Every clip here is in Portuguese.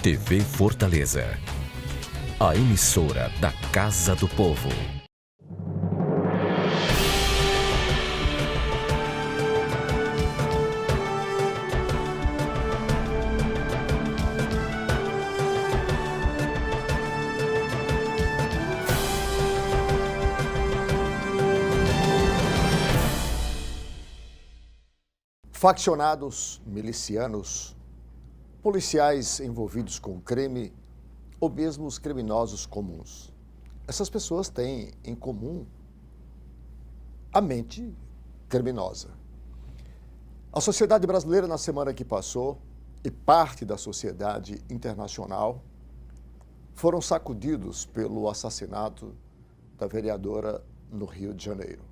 TV Fortaleza, a emissora da Casa do Povo. Faccionados, milicianos, policiais envolvidos com crime ou mesmo os criminosos comuns. Essas pessoas têm em comum a mente criminosa. A sociedade brasileira, na semana que passou, e parte da sociedade internacional, foram sacudidos pelo assassinato da vereadora no Rio de Janeiro.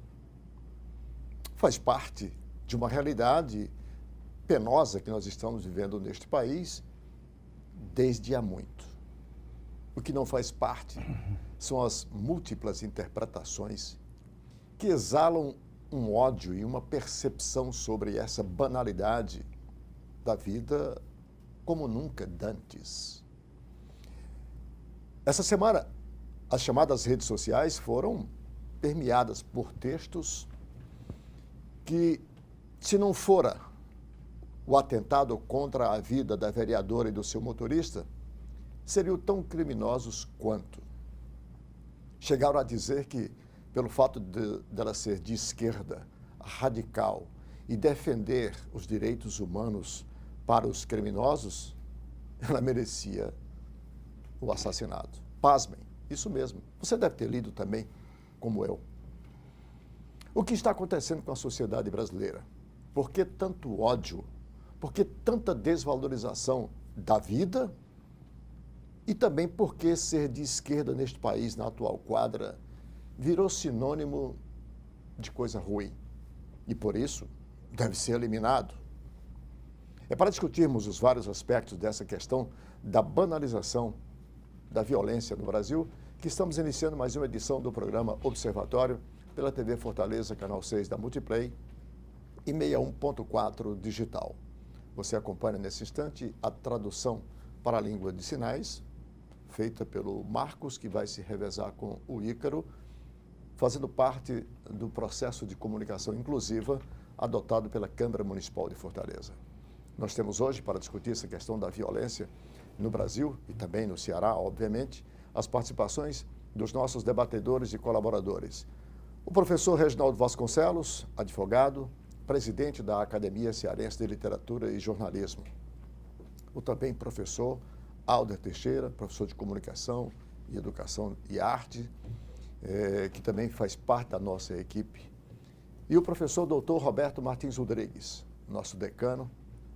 Faz parte de uma realidade penosa que nós estamos vivendo neste país desde há muito. O que não faz parte são as múltiplas interpretações que exalam um ódio e uma percepção sobre essa banalidade da vida como nunca dantes. Essa semana, as chamadas redes sociais foram permeadas por textos que, se não fora o atentado contra a vida da vereadora e do seu motorista, seriam tão criminosos quanto. Chegaram a dizer que, pelo fato dela ser de esquerda, radical e defender os direitos humanos para os criminosos, ela merecia o assassinato. Pasmem, isso mesmo. Você deve ter lido também, como eu. O que está acontecendo com a sociedade brasileira? Por que tanto ódio? Por que tanta desvalorização da vida? E também por que ser de esquerda neste país, na atual quadra, virou sinônimo de coisa ruim? E por isso deve ser eliminado. É para discutirmos os vários aspectos dessa questão da banalização da violência no Brasil que estamos iniciando mais uma edição do programa Observatório pela TV Fortaleza, canal 6 da Multiplay, e 61.4 digital. Você acompanha nesse instante a tradução para a língua de sinais, feita pelo Marcos, que vai se revezar com o Ícaro, fazendo parte do processo de comunicação inclusiva adotado pela Câmara Municipal de Fortaleza. Nós temos hoje, para discutir essa questão da violência no Brasil e também no Ceará, obviamente, as participações dos nossos debatedores e colaboradores. O professor Reginaldo Vasconcelos, advogado, presidente da Academia Cearense de Literatura e Jornalismo. O também professor Alder Teixeira, professor de Comunicação e Educação e Arte, que também faz parte da nossa equipe. E o professor doutor Roberto Martins Rodrigues, nosso decano,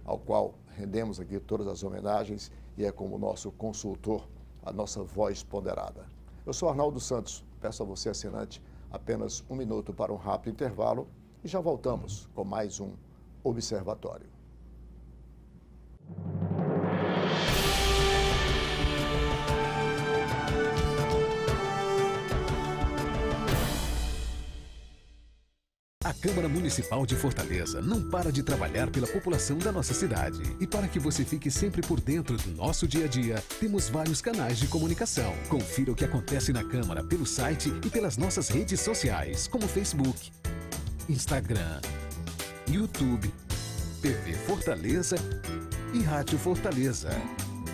ao qual rendemos aqui todas as homenagens e é como nosso consultor, a nossa voz ponderada. Eu sou Arnaldo Santos, peço a você, assinante, apenas um minuto para um rápido intervalo e já voltamos com mais um Observatório. A Câmara Municipal de Fortaleza não para de trabalhar pela população da nossa cidade. E para que você fique sempre por dentro do nosso dia a dia, temos vários canais de comunicação. Confira o que acontece na Câmara pelo site e pelas nossas redes sociais, como Facebook, Instagram, YouTube, TV Fortaleza e Rádio Fortaleza.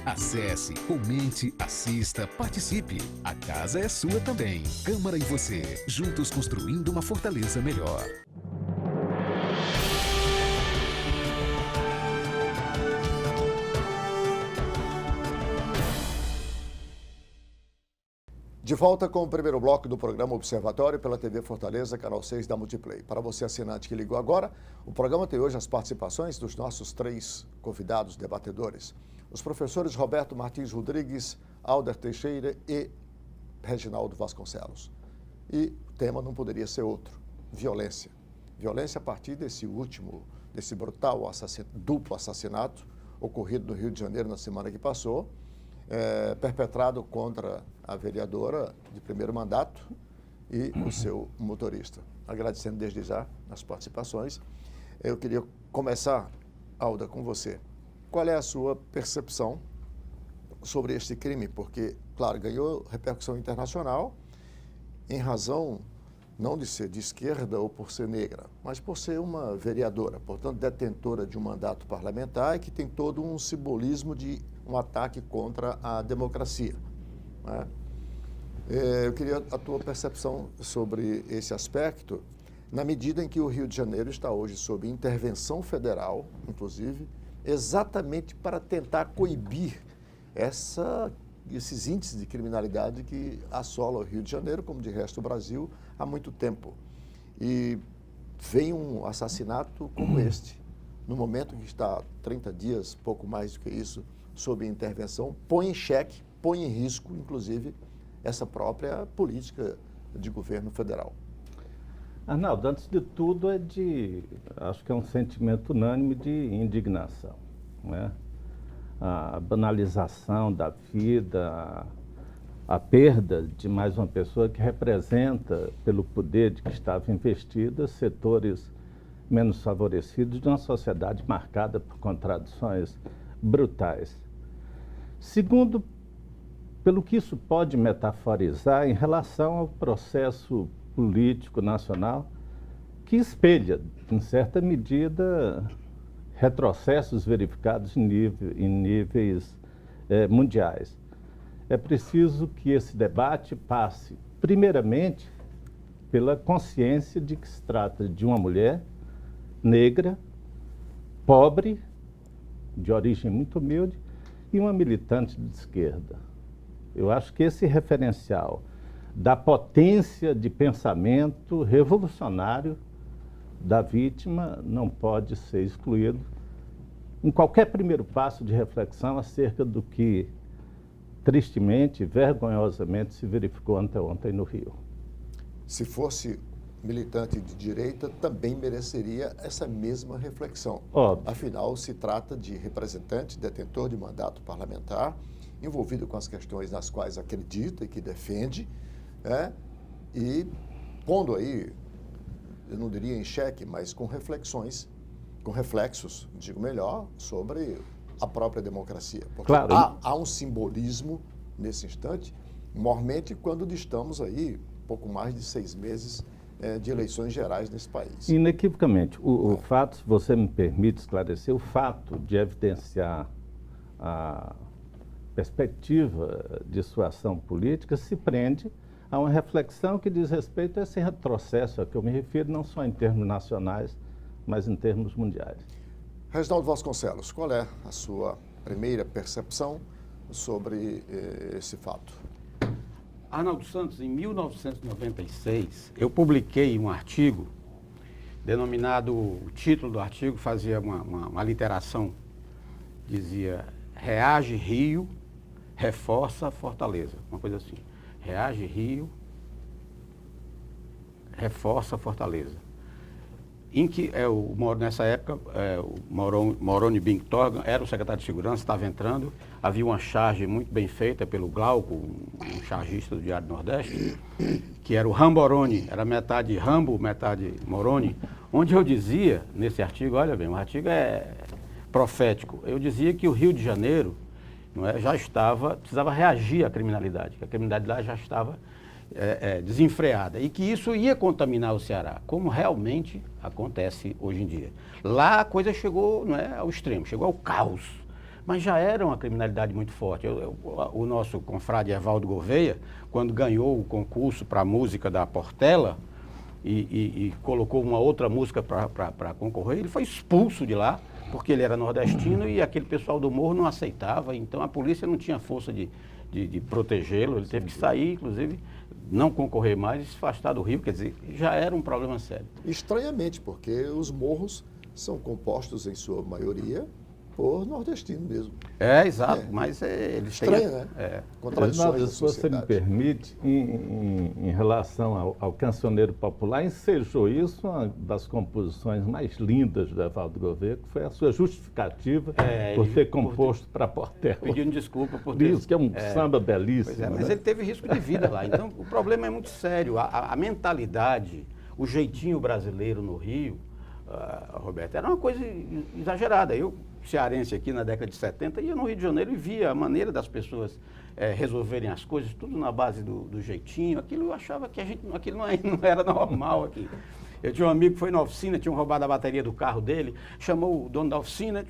Acesse, comente, assista, participe. A casa é sua também. Câmara e você, juntos construindo uma Fortaleza melhor. De volta com o primeiro bloco do programa Observatório pela TV Fortaleza, canal 6 da Multiplay. Para você, assinante que ligou agora, o programa tem hoje as participações dos nossos três convidados debatedores. Os professores Roberto Martins Rodrigues, Alder Teixeira e Reginaldo Vasconcelos. E o tema não poderia ser outro, violência. Violência a partir desse brutal duplo assassinato ocorrido no Rio de Janeiro na semana que passou, perpetrado contra a vereadora de primeiro mandato e o seu motorista. Agradecendo desde já as participações. Eu queria começar, Alda, com você. Qual é a sua percepção sobre este crime, porque, claro, ganhou repercussão internacional em razão não de ser de esquerda ou por ser negra, mas por ser uma vereadora, portanto, detentora de um mandato parlamentar e que tem todo um simbolismo de um ataque contra a democracia, né? Eu queria a tua percepção sobre esse aspecto, na medida em que o Rio de Janeiro está hoje sob intervenção federal, inclusive, exatamente para tentar coibir esses índices de criminalidade que assolam o Rio de Janeiro, como de resto o Brasil, há muito tempo. E vem um assassinato como este, no momento que está 30 dias, pouco mais do que isso, sob intervenção, põe em xeque, põe em risco, inclusive, essa própria política de governo federal. Arnaldo, antes de tudo, acho que é um sentimento unânime de indignação, né? A banalização da vida, a perda de mais uma pessoa que representa, pelo poder de que estava investida, setores menos favorecidos de uma sociedade marcada por contradições brutais. Segundo, pelo que isso pode metaforizar em relação ao processo político nacional, que espelha, em certa medida, retrocessos verificados em níveis mundiais. É preciso que esse debate passe, primeiramente, pela consciência de que se trata de uma mulher negra, pobre, de origem muito humilde, e uma militante de esquerda. Eu acho que esse referencial da potência de pensamento revolucionário da vítima não pode ser excluído em qualquer primeiro passo de reflexão acerca do que, tristemente, vergonhosamente, se verificou anteontem no Rio. Se fosse militante de direita, também mereceria essa mesma reflexão. Óbvio. Afinal, se trata de representante, detentor de mandato parlamentar, envolvido com as questões nas quais acredita e que defende, né? E pondo aí, eu não diria em xeque, mas com reflexões, com reflexos, digo melhor, sobre a própria democracia. Porque claro. Há um simbolismo nesse instante, mormente quando estamos aí pouco mais de 6 meses de eleições gerais nesse país. Inequivocamente. O fato, se você me permite esclarecer, o fato de evidenciar a perspectiva de sua ação política se prende a uma reflexão que diz respeito a esse retrocesso a que eu me refiro, não só em termos nacionais, mas em termos mundiais. Reginaldo Vasconcelos, qual é a sua primeira percepção sobre esse fato? Arnaldo Santos, em 1996, eu publiquei um artigo denominado, o título do artigo fazia uma literação, dizia: Reage Rio, reforça Fortaleza, uma coisa assim. Reage Rio, reforça Fortaleza. Em que, nessa época, o Moroni Bingtorgan era o secretário de Segurança, estava entrando, havia uma charge muito bem feita pelo Glauco, um chargista do Diário do Nordeste, que era o Ramboroni, era metade Rambo, metade Moroni, onde eu dizia, nesse artigo, olha bem, o artigo é profético, eu dizia que o Rio de Janeiro precisava reagir à criminalidade, que a criminalidade lá já estava desenfreada e que isso ia contaminar o Ceará, como realmente acontece hoje em dia. Lá a coisa chegou ao extremo, chegou ao caos, mas já era uma criminalidade muito forte. O nosso confrade Evaldo Gouveia, quando ganhou o concurso para a música da Portela e colocou uma outra música para concorrer, ele foi expulso de lá, porque ele era nordestino e aquele pessoal do morro não aceitava, então a polícia não tinha força de protegê-lo, ele teve que sair, inclusive, não concorrer mais e se afastar do Rio, quer dizer, já era um problema sério. Estranhamente, porque os morros são compostos, em sua maioria, por nordestino mesmo. Exato, mas eles têm... Estranho, né? Contradições da se você me permite, em relação ao cancioneiro popular, ensejou isso uma das composições mais lindas do Evaldo Gouveia, que foi a sua justificativa por ter composto para Portela. Pedindo desculpa por ter... Isso, que é um samba belíssimo. Mas ele teve risco de vida lá, então o problema é muito sério. A mentalidade, o jeitinho brasileiro no Rio, Roberto, era uma coisa exagerada. cearense aqui na década de 70, ia no Rio de Janeiro e via a maneira das pessoas resolverem as coisas, tudo na base do jeitinho. Aquilo eu achava que aquilo não era normal aqui. Eu tinha um amigo que foi na oficina, tinham roubado a bateria do carro dele, chamou o dono da oficina,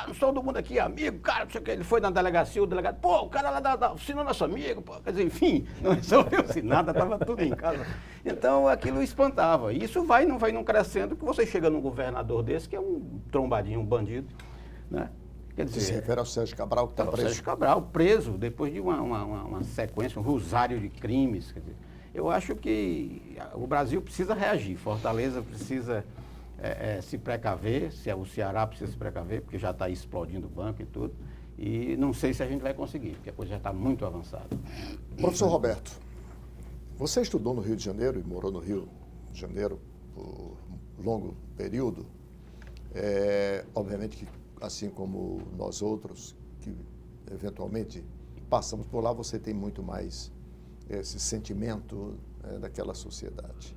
não sou do mundo aqui, amigo, cara, não sei o que. Ele foi na delegacia, o delegado, o cara lá da oficina é nosso amigo, pô. Quer dizer, enfim, não resolveu-se nada, estava tudo em casa. Então aquilo espantava. E isso vai não crescendo, que você chega num governador desse, que é um trombadinho, um bandido, né? Quer dizer, se refere ao Sérgio Cabral, que está preso. Sérgio Cabral, preso, depois de uma sequência, um rosário de crimes, quer dizer. Eu acho que o Brasil precisa reagir, Fortaleza precisa se precaver, o Ceará precisa se precaver, porque já está explodindo o banco e tudo, e não sei se a gente vai conseguir, porque a coisa já está muito avançada. Professor Roberto, você estudou no Rio de Janeiro e morou no Rio de Janeiro por um longo período. Obviamente que, assim como nós outros, que eventualmente passamos por lá, você tem muito mais esse sentimento daquela sociedade.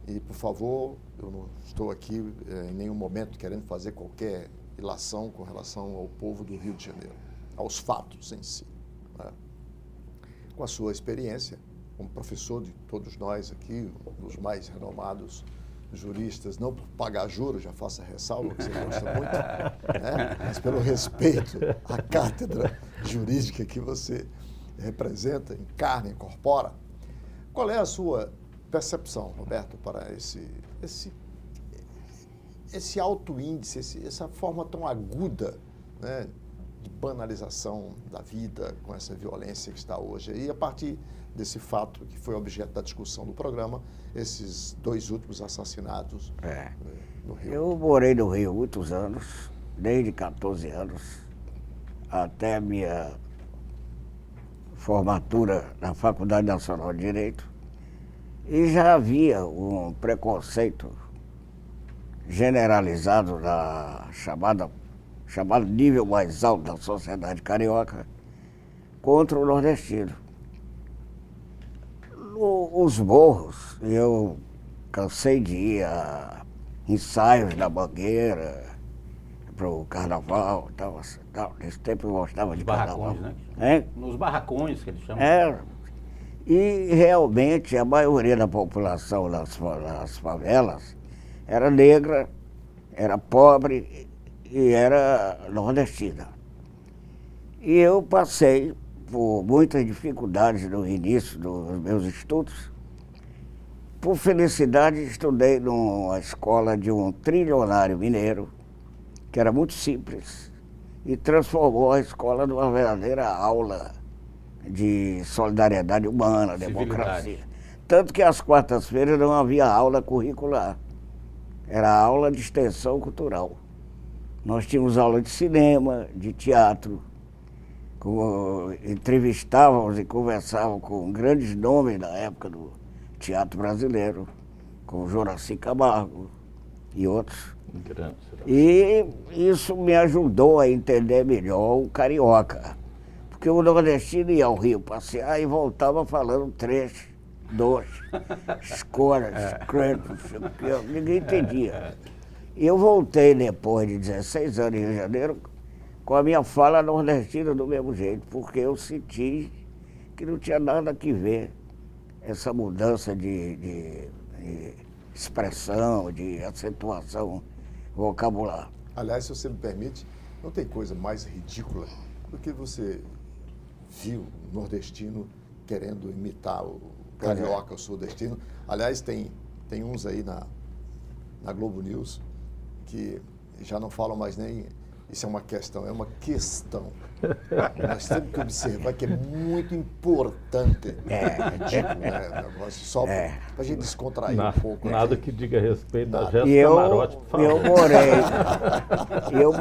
E, por favor, eu não estou aqui em nenhum momento querendo fazer qualquer ilação com relação ao povo do Rio de Janeiro, aos fatos em si. Né? Com a sua experiência, como professor de todos nós aqui, um dos mais renomados juristas, não por pagar juros, já faço a ressalva, que você gosta muito, né? Mas pelo respeito à cátedra jurídica que você representa, encarna, incorpora. Qual é a sua percepção, Roberto, para esse alto índice, essa forma tão aguda, né, de banalização da vida com essa violência que está hoje? E a partir desse fato que foi objeto da discussão do programa, esses 2 últimos assassinatos no Rio. Eu morei no Rio muitos anos, desde 14 anos até a minha formatura na Faculdade Nacional de Direito, e já havia um preconceito generalizado da chamado nível mais alto da sociedade carioca contra o nordestino. Os morros, eu cansei de ir a ensaios da Mangueira, para o carnaval, tal. Nesse tempo eu gostava de carnaval. Barracões, né? Nos barracões, que eles chamam. E realmente a maioria da população nas favelas era negra, era pobre e era nordestina. E eu passei por muitas dificuldades no início dos meus estudos. Por felicidade, estudei numa escola de um trilionário mineiro, que era muito simples, e transformou a escola numa verdadeira aula de solidariedade humana, democracia. Tanto que às quartas-feiras não havia aula curricular, era aula de extensão cultural. Nós tínhamos aula de cinema, de teatro, entrevistávamos e conversávamos com grandes nomes da época do teatro brasileiro, como Joraci Camargo e outros. E isso me ajudou a entender melhor o carioca. Porque o nordestino ia ao Rio passear e voltava falando 3, 2, escoras, ninguém entendia. E eu voltei depois de 16 anos em Rio de Janeiro com a minha fala nordestina do mesmo jeito, porque eu senti que não tinha nada que ver essa mudança de expressão, de acentuação vocabular. Aliás, se você me permite, não tem coisa mais ridícula do que você viu o nordestino querendo imitar o carioca, o sudestino. Aliás, tem uns aí na Globo News que já não falam mais nem... Isso é uma questão. Nós temos que observar que é muito importante. Negócio só para a gente descontrair um pouco. Nada que diga respeito a Jéssica Camarote, por favor. Eu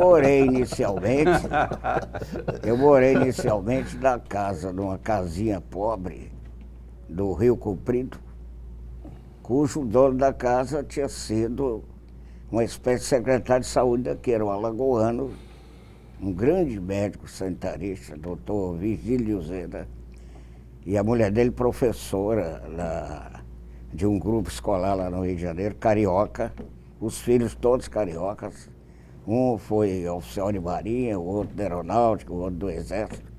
morei inicialmente na casa, numa casinha pobre do Rio Comprido, cujo dono da casa tinha sido uma espécie de secretário de saúde daqui, era um alagoano, um grande médico sanitarista, doutor Virgílio Zeda, e a mulher dele professora de um grupo escolar lá no Rio de Janeiro, carioca, os filhos todos cariocas, Um foi oficial de marinha, o outro da aeronáutica, o outro do exército,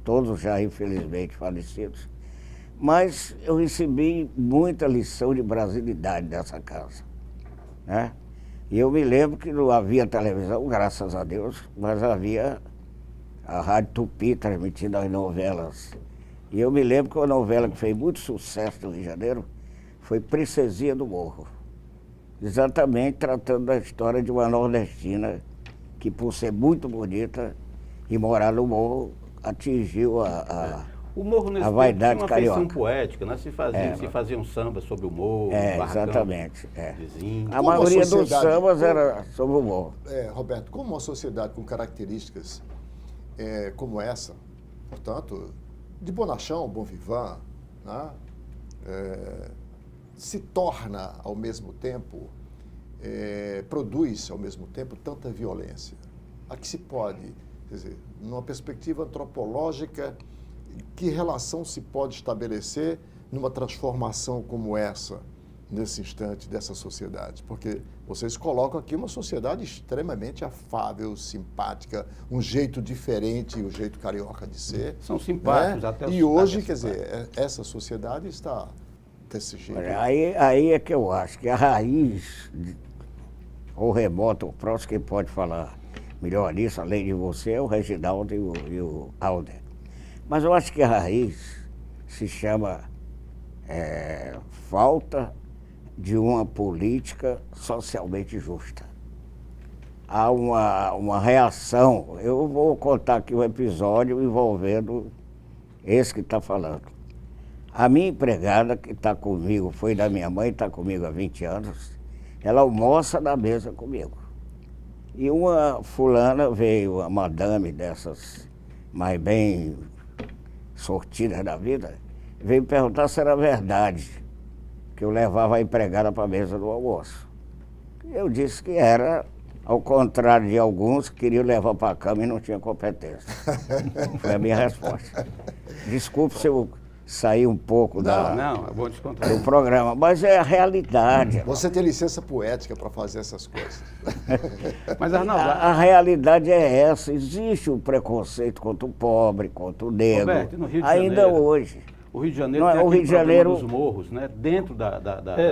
todos já infelizmente falecidos. Mas eu recebi muita lição de brasilidade dessa casa, né? E eu me lembro que não havia televisão, graças a Deus, mas havia a Rádio Tupi transmitindo as novelas. E eu me lembro que uma novela que fez muito sucesso no Rio de Janeiro foi Princesinha do Morro. Exatamente tratando da história de uma nordestina que, por ser muito bonita e morar no morro, atingiu O morro nesse a vaidade tempo tinha uma feição carioca. poética, né? Se faziam sambas sobre o morro, barracão, exatamente. vizinho. A Como a maioria dos sociedade- sambas era sobre o morro. Roberto, como uma sociedade com características como essa, portanto, de bonachão, bom vivant, né? Se torna ao mesmo tempo, produz ao mesmo tempo tanta violência? A que se pode, quer dizer, numa perspectiva antropológica, que relação se pode estabelecer numa transformação como essa, nesse instante dessa sociedade? Porque vocês colocam aqui uma sociedade extremamente afável, simpática, um jeito diferente, o jeito carioca de ser. São simpáticos, né? até os E hoje, simpáticos. quer dizer, essa sociedade está desse jeito. Olha, aí é que eu acho que a raiz, ou remoto ou próximo, quem pode falar melhor nisso, além de você, é o Reginaldo e o Alder. Mas eu acho que a raiz se chama falta de uma política socialmente justa. Há uma reação. Eu vou contar aqui um episódio envolvendo esse que está falando. A minha empregada, que está comigo, foi da minha mãe, está comigo há 20 anos, ela almoça na mesa comigo. E uma fulana veio, uma madame dessas mais bem sortidas da vida, veio perguntar se era verdade que eu levava a empregada para a mesa do almoço. Eu disse que era, ao contrário de alguns que queriam levar para a cama e não tinham competência. Foi a minha resposta. Desculpe se eu saí um pouco Não, é bom descontrair. do programa, mas é a realidade. Você tem licença poética para fazer essas coisas. Mas, Arnaldo, A realidade é essa. Existe o preconceito contra o pobre, contra o negro, Roberto, e no Rio de ainda Janeiro? hoje. o Rio de Janeiro Não, tem o aquele Rio de problema Janeiro- dos morros, né? Dentro da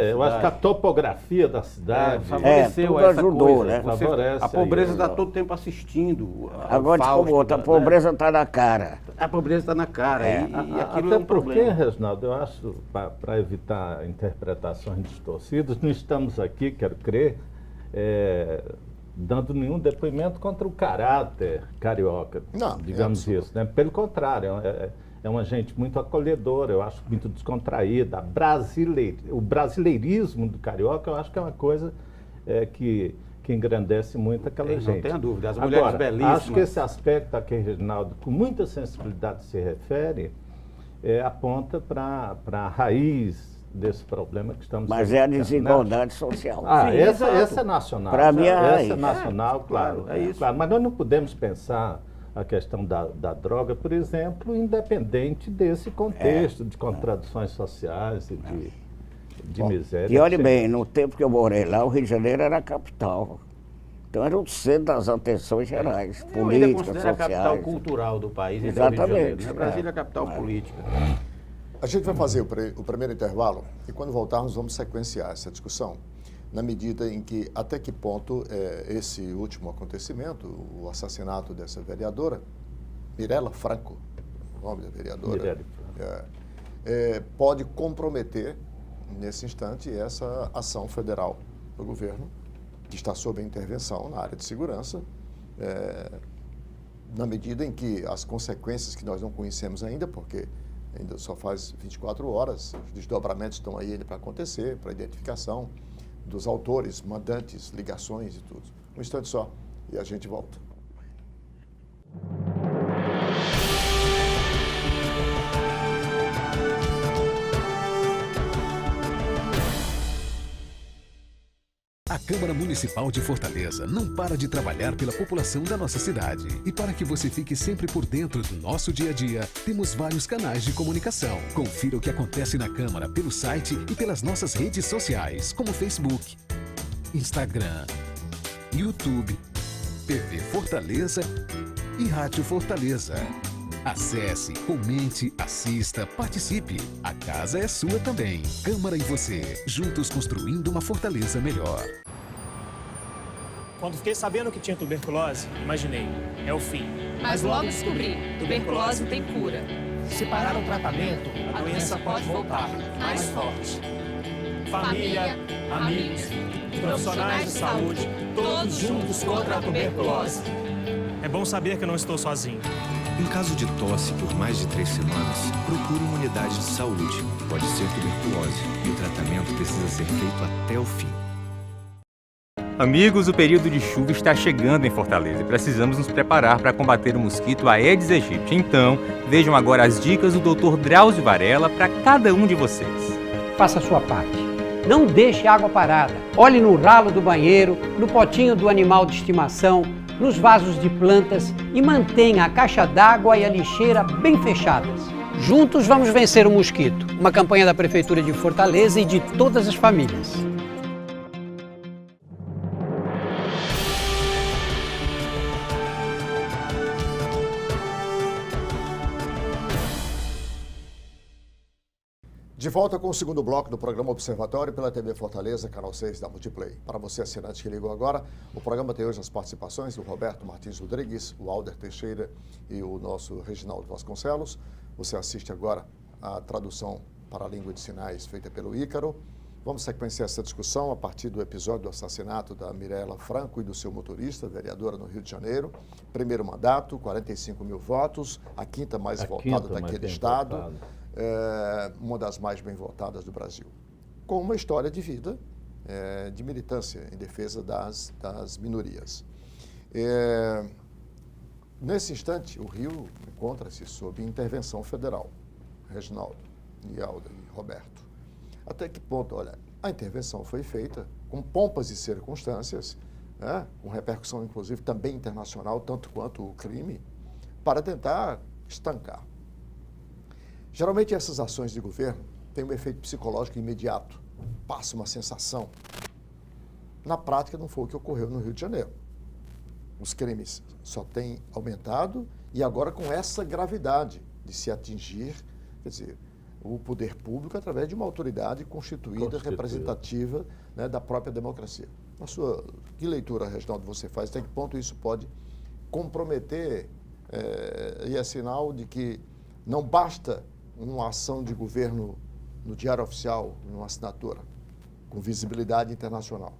Eu acho que a cidade. topografia da cidade Favoreceu tudo essa ajudou, coisa. né? Favorece A pobreza aí, está ó. todo tempo assistindo. Agora desculpa, outra, a pobreza está na cara. A pobreza está na cara. E aquilo Até é um porque, problema. Reginaldo, eu acho, para evitar interpretações distorcidas, não estamos aqui, quero crer, dando nenhum depoimento contra o caráter carioca, Não, digamos absoluto. isso. Né? Pelo contrário, é uma gente muito acolhedora, eu acho muito descontraída. O brasileirismo do carioca, eu acho que é uma coisa que engrandece muito aquela Não gente. tenha dúvida. As mulheres Agora, belíssimas. acho que esse aspecto a que Reginaldo, com muita sensibilidade, se refere, aponta para a raiz desse problema que estamos Mas é a enfrentando, né? desigualdade social. Ah, Sim, essa exato. é nacional. Pra mim é a essa raiz. é nacional, claro. é isso. Claro, mas nós não podemos pensar a questão da droga, por exemplo, independente desse contexto de contradições sociais e de miséria. E olhe etc. bem, no tempo que eu morei lá, o Rio de Janeiro era a capital. Então era o centro das atenções gerais, Eu ainda políticas, considero a capital sociais. cultural do país, ainda é o Rio de Janeiro, Exatamente, né? Brasília é a capital política. A gente vai fazer o primeiro intervalo e quando voltarmos vamos sequenciar essa discussão na medida em que, até que ponto esse último acontecimento, o assassinato dessa vereadora, Mirela Franco, o nome da vereadora, Mirela pode comprometer, nesse instante, essa ação federal do governo, que está sob a intervenção na área de segurança, na medida em que as consequências que nós não conhecemos ainda, porque ainda só faz 24 horas, os desdobramentos estão aí para acontecer, para identificação dos autores, mandantes, ligações e tudo. Um instante só e a gente volta. A Câmara Municipal de Fortaleza não para de trabalhar pela população da nossa cidade. E para que você fique sempre por dentro do nosso dia a dia, temos vários canais de comunicação. Confira o que acontece na Câmara pelo site e pelas nossas redes sociais, como Facebook, Instagram, YouTube TV Fortaleza e Rádio Fortaleza. Acesse, comente, assista, participe. A casa é sua também. Câmara e você, juntos construindo uma Fortaleza melhor. Quando fiquei sabendo que tinha tuberculose, imaginei, é o fim. Mas logo descobri, tuberculose tem cura. Se parar o tratamento, a doença pode voltar, mais forte. Família, amigos, profissionais de saúde, todos juntos contra a tuberculose. É bom saber que eu não estou sozinho. Em caso de tosse por mais de 3 semanas, procure uma unidade de saúde. Pode ser tuberculose e o tratamento precisa ser feito até o fim. Amigos, o período de chuva está chegando em Fortaleza e precisamos nos preparar para combater o mosquito Aedes aegypti. Então, vejam agora as dicas do Dr. Drauzio Varela para cada um de vocês. Faça a sua parte. Não deixe água parada. Olhe no ralo do banheiro, no potinho do animal de estimação, nos vasos de plantas e mantenha a caixa d'água e a lixeira bem fechadas. Juntos vamos vencer o mosquito. Uma campanha da Prefeitura de Fortaleza e de todas as famílias. De volta com o segundo bloco do programa Observatório pela TV Fortaleza, canal 6 da Multiplay. Para você, assinante que ligou agora, o programa tem hoje as participações do Roberto Martins Rodrigues, o Alder Teixeira e o nosso Reginaldo Vasconcelos. Você assiste agora a tradução para a língua de sinais feita pelo Ícaro. Vamos sequenciar essa discussão a partir do episódio do assassinato da Mirella Franco e do seu motorista, vereadora no Rio de Janeiro. Primeiro mandato, 45 mil votos, a quinta mais votada daquele estado. Uma das mais bem votadas do Brasil, com uma história de vida, de militância em defesa das minorias. Nesse instante, o Rio encontra-se sob intervenção federal. Reginaldo, Alder e Roberto. Até que ponto, olha, a intervenção foi feita com pompas e circunstâncias, com repercussão, inclusive, também internacional, tanto quanto o crime, para tentar estancar. Geralmente essas ações de governo têm um efeito psicológico imediato, passa uma sensação. Na prática não foi o que ocorreu no Rio de Janeiro. Os crimes só têm aumentado e agora com essa gravidade de se atingir, quer dizer, o poder público através de uma autoridade constituída. Representativa, né, da própria democracia. Que leitura, Reginaldo, você faz? Até que ponto isso pode comprometer e é sinal de que não basta uma ação de governo no Diário Oficial, numa assinatura, com visibilidade internacional.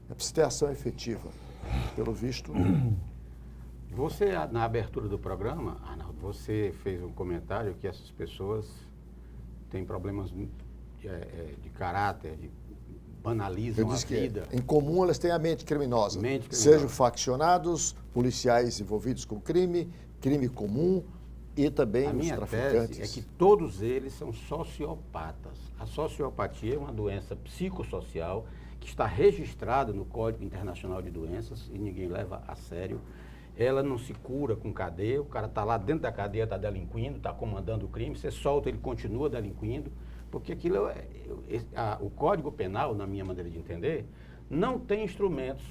É preciso ter ação efetiva. Pelo visto... Você, na abertura do programa, Arnaldo, você fez um comentário que essas pessoas têm problemas de caráter, banalizam a vida. Em comum, elas têm a mente criminosa. Sejam faccionados, policiais envolvidos com crime comum, e também os traficantes. A minha tese é que todos eles são sociopatas. A sociopatia é uma doença psicossocial que está registrada no Código Internacional de Doenças e ninguém leva a sério. Ela não se cura com cadeia, o cara está lá dentro da cadeia, está delinquindo, está comandando o crime, você solta, ele continua delinquindo, porque aquilo o Código Penal, na minha maneira de entender, não tem instrumentos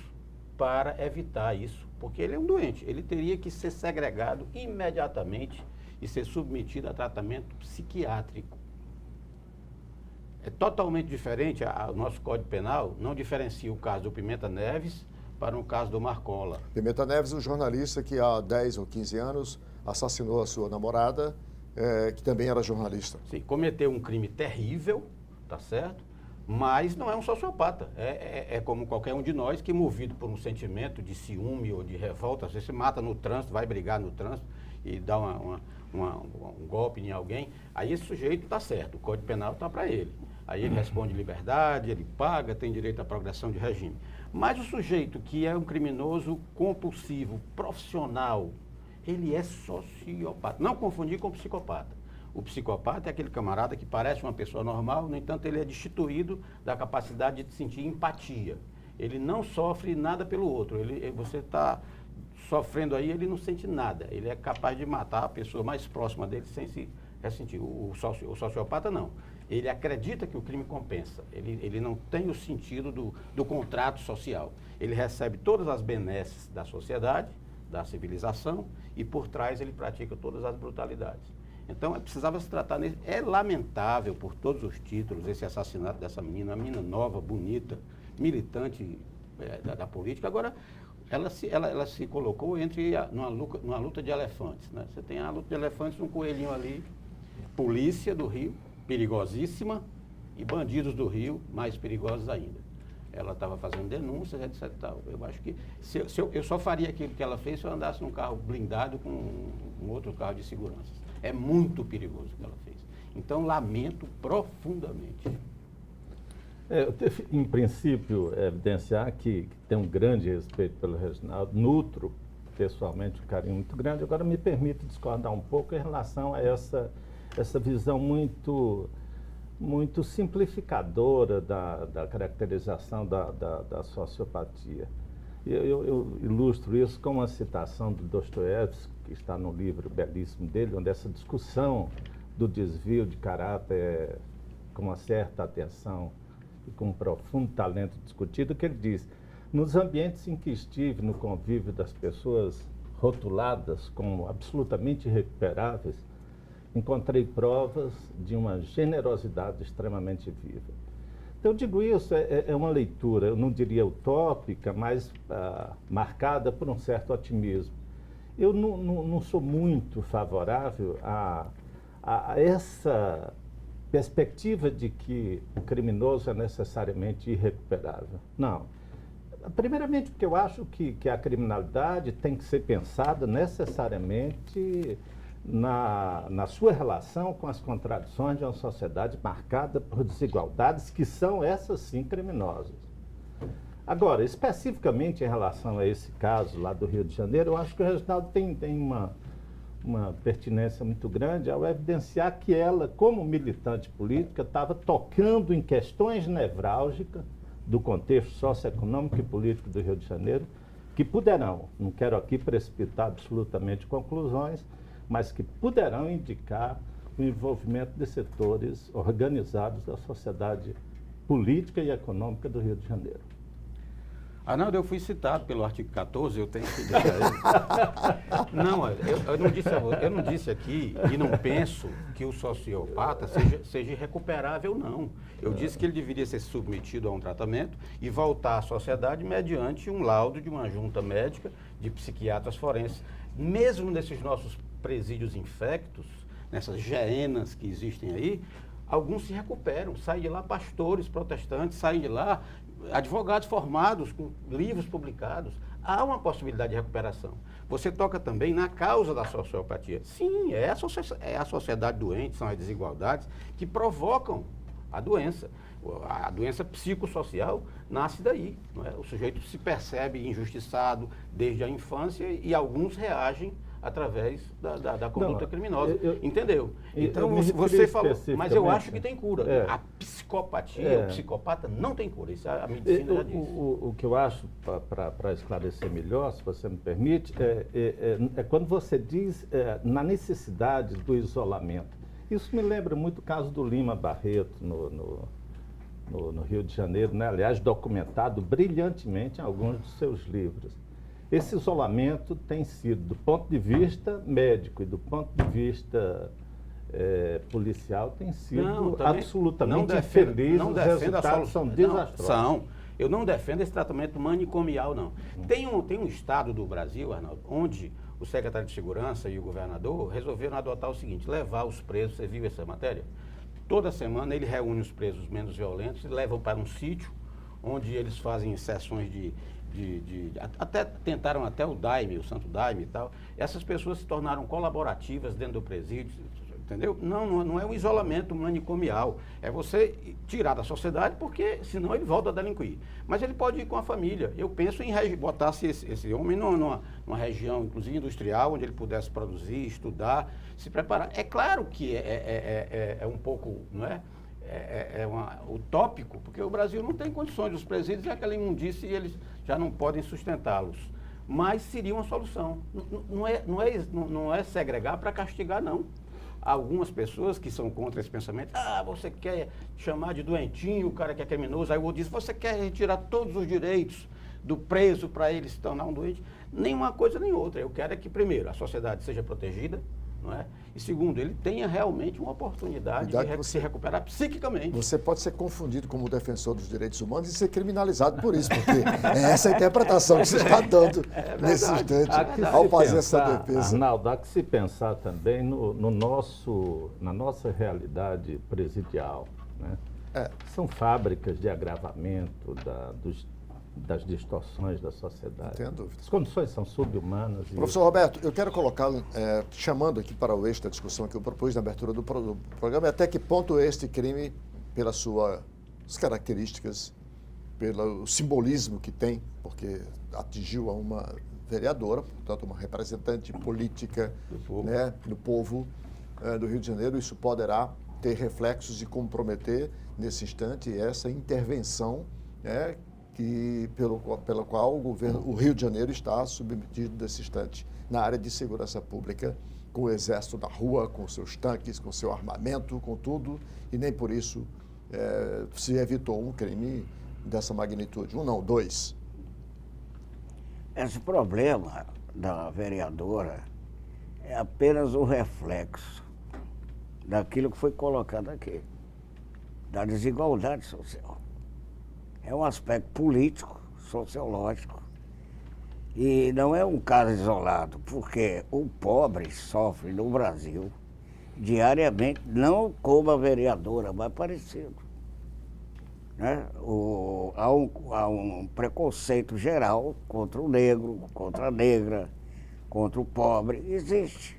para evitar isso, porque ele é um doente, ele teria que ser segregado imediatamente e ser submetido a tratamento psiquiátrico. É totalmente diferente, o nosso Código Penal não diferencia o caso do Pimenta Neves para o caso do Marcola. Pimenta Neves, um jornalista que há 10 ou 15 anos assassinou a sua namorada, que também era jornalista. Sim, cometeu um crime terrível, tá certo? Mas não é um sociopata. É como qualquer um de nós que, movido por um sentimento de ciúme ou de revolta, às vezes se mata no trânsito, vai brigar no trânsito e dá um golpe em alguém, aí esse sujeito está certo, o Código Penal está para ele. Aí ele responde liberdade, ele paga, tem direito à progressão de regime. Mas o sujeito que é um criminoso compulsivo, profissional, ele é sociopata. Não confundir com psicopata. O psicopata é aquele camarada que parece uma pessoa normal, no entanto ele é destituído da capacidade de sentir empatia. Ele não sofre nada pelo outro. Você está sofrendo aí, ele não sente nada. Ele é capaz de matar a pessoa mais próxima dele sem se ressentir. O sociopata não. Ele acredita que o crime compensa. Ele não tem o sentido do contrato social. Ele recebe todas as benesses da sociedade, da civilização, e por trás ele pratica todas as brutalidades. Então, precisava se tratar nele. É lamentável, por todos os títulos, esse assassinato dessa menina, uma menina nova, bonita, militante da política. Agora, ela se colocou numa luta de elefantes, né? Você tem a luta de elefantes, um coelhinho ali, polícia do Rio, perigosíssima, e bandidos do Rio, mais perigosos ainda. Ela estava fazendo denúncias, etc. Tal. Eu acho que eu só faria aquilo que ela fez se eu andasse num carro blindado com um outro carro de segurança. É muito perigoso o que ela fez. Então, lamento profundamente. Eu devo, em princípio, evidenciar que tem um grande respeito pelo Reginaldo, nutro pessoalmente um carinho muito grande. Agora, me permite discordar um pouco em relação a essa visão muito simplificadora da caracterização da sociopatia. Eu ilustro isso com uma citação do Dostoiévski, que está no livro belíssimo dele, onde essa discussão do desvio de caráter com uma certa atenção e com um profundo talento discutido, que ele diz: nos ambientes em que estive, no convívio das pessoas rotuladas como absolutamente irrecuperáveis, encontrei provas de uma generosidade extremamente viva. Então, eu digo isso, é uma leitura, eu não diria utópica, mas marcada por um certo otimismo. Eu não sou muito favorável a essa perspectiva de que o criminoso é necessariamente irrecuperável. Não. Primeiramente, porque eu acho que a criminalidade tem que ser pensada necessariamente na sua relação com as contradições de uma sociedade marcada por desigualdades que são, essas sim, criminosas. Agora, especificamente em relação a esse caso lá do Rio de Janeiro, eu acho que o Reginaldo tem uma pertinência muito grande ao evidenciar que ela, como militante política, estava tocando em questões nevrálgicas do contexto socioeconômico e político do Rio de Janeiro, que poderão, não quero aqui precipitar absolutamente conclusões, mas que poderão indicar o envolvimento de setores organizados da sociedade política e econômica do Rio de Janeiro. Arnaldo, eu fui citado pelo artigo 14, eu tenho que dizer a ele. Não, eu não disse aqui e não penso que o sociopata seja irrecuperável, não. Eu disse que ele deveria ser submetido a um tratamento e voltar à sociedade mediante um laudo de uma junta médica de psiquiatras forenses. Mesmo nesses nossos presídios infectos, nessas geenas que existem aí, alguns se recuperam, saem de lá pastores protestantes, saem de lá advogados formados, com livros publicados. Há uma possibilidade de recuperação. Você toca também na causa da sociopatia. Sim, é a sociedade doente, são as desigualdades que provocam a doença. A doença psicossocial nasce daí. Não é? O sujeito se percebe injustiçado desde a infância e alguns reagem através da conduta criminosa. Entendeu? Então, você falou, mas eu acho que tem cura. A psicopatia, o psicopata não tem cura. Isso a medicina já diz. O que eu acho, para esclarecer melhor, se você me permite, é quando você diz na necessidade do isolamento. Isso me lembra muito o caso do Lima Barreto no Rio de Janeiro, né? Aliás, documentado brilhantemente em alguns dos seus livros. Esse isolamento tem sido, do ponto de vista médico e do ponto de vista policial, tem sido absolutamente infeliz. Os resultados são desastrosos. Eu não defendo esse tratamento manicomial, não. Tem um estado do Brasil, Arnaldo, onde o secretário de Segurança e o governador resolveram adotar o seguinte: levar os presos, você viu essa matéria? Toda semana ele reúne os presos menos violentos e levam para um sítio onde eles fazem sessões até tentaram até o Daime, o Santo Daime e tal. Essas pessoas se tornaram colaborativas dentro do presídio, entendeu? Não é um isolamento manicomial, é você tirar da sociedade, porque senão ele volta a delinquir. Mas ele pode ir com a família. Eu penso em botar esse homem numa região, inclusive industrial, onde ele pudesse produzir, estudar, se preparar. É claro que é um pouco, não é? Utópico, porque o Brasil não tem condições, os presídios é aquela imundície e eles já não podem sustentá-los. Mas seria uma solução. Não é segregar para castigar, não. algumas pessoas que são contra esse pensamento, você quer chamar de doentinho o cara que é criminoso, aí o outro diz, você quer retirar todos os direitos do preso para ele se tornar um doente. Nem uma coisa nem outra. Eu quero é que, primeiro, a sociedade seja protegida, não é? E segundo, ele tenha realmente uma oportunidade de se recuperar psiquicamente. Você pode ser confundido como defensor dos direitos humanos e ser criminalizado por isso, porque é essa a interpretação que você está dando nesse instante ao fazer essa defesa. Arnaldo, há que se pensar também na nossa realidade presidial, né? São fábricas de agravamento das distorções da sociedade. Não tenho dúvida. As condições são subhumanas. Professor Roberto, eu quero colocá-lo, chamando aqui para o eixo da discussão que eu propus na abertura do programa, até que ponto este crime, pelas suas características, pelo simbolismo que tem, porque atingiu a uma vereadora, portanto uma representante política do povo do Rio de Janeiro, isso poderá ter reflexos e comprometer, nesse instante, essa intervenção pelo qual o Rio de Janeiro está submetido nesse instante, na área de segurança pública, com o exército na rua, com seus tanques, com seu armamento, com tudo, e nem por isso se evitou um crime dessa magnitude. Um não, dois. Esse problema da vereadora é apenas um reflexo daquilo que foi colocado aqui, da desigualdade social. É um aspecto político, sociológico, e não é um caso isolado, porque o pobre sofre no Brasil diariamente, não como a vereadora, mas parecido. Né? Há um preconceito geral contra o negro, contra a negra, contra o pobre. Existe.